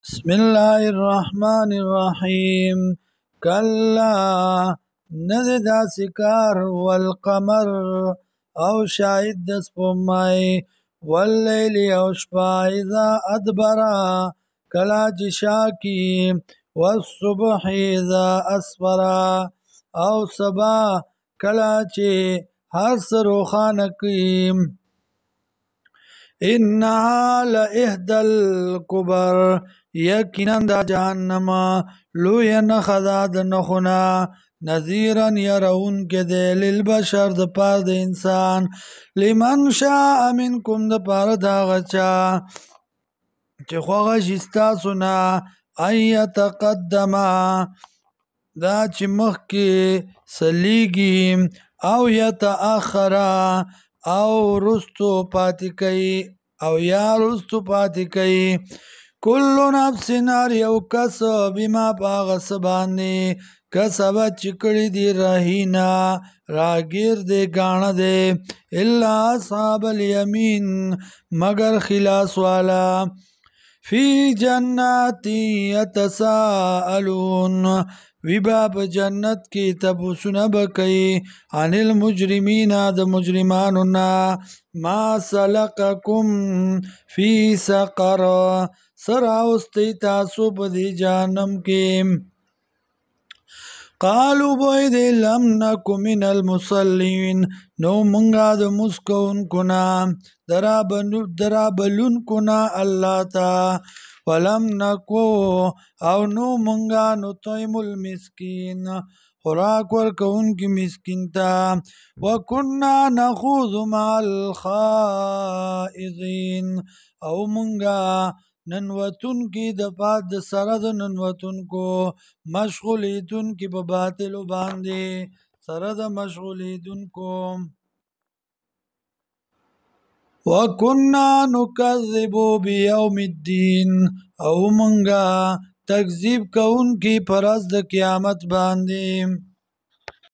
بسم الله الرحمن الرحیم. کلا ند داسې کار والقمر او شاهد د سپوږمۍ واللیل او شپه اذا ادبرا کلا چې شاکی والصبح اذا اسفرا او سبا کلا چې هر څه روښانه کړي. انها لإحدى الكبر یقینا دا جهنم لوی نښه ده د نښونه نذیرا یرونکې دی للبشر د پاره د انسان لمن شاء منکم د پاره د هغه چا چې خوښه شي ستاسو نه ان یتقدمه دا چې مخکې سلیږي او یتأخره او رستو پاتې کوي او یا رستو پاتې کوي. کل نفس هر یو کس بما پاغه څه باندې کسبت چې کړي دي رهینا راګیر دی ګاڼه دی الا اصحاب الیمین مگر خلاص والا فی جنات یتساءلون وی باب جنت کی تبوسونه بکئی عن المجرمین د مجرمانو نا ما سلککم فی سقر سراوستی تاسو په دی جهنم کې قالو بوی دی لم نکو من المصلین نو منگا د مسکون کنا درابلون کنا اللہ تا ولم نکو او نو منگا نطعم المسکین خوراک ورکون کی مسکین تا وکننا نخوض مع الخائضین او منگا ننوتن کی د پاد د سره د ننوتن کو مشغولیتن کی په باطلو باندې سره د مشغولیتن کو وکنا نکذب بیوم الدین او منگا تکذیب کون کی پرز د قیامت باندې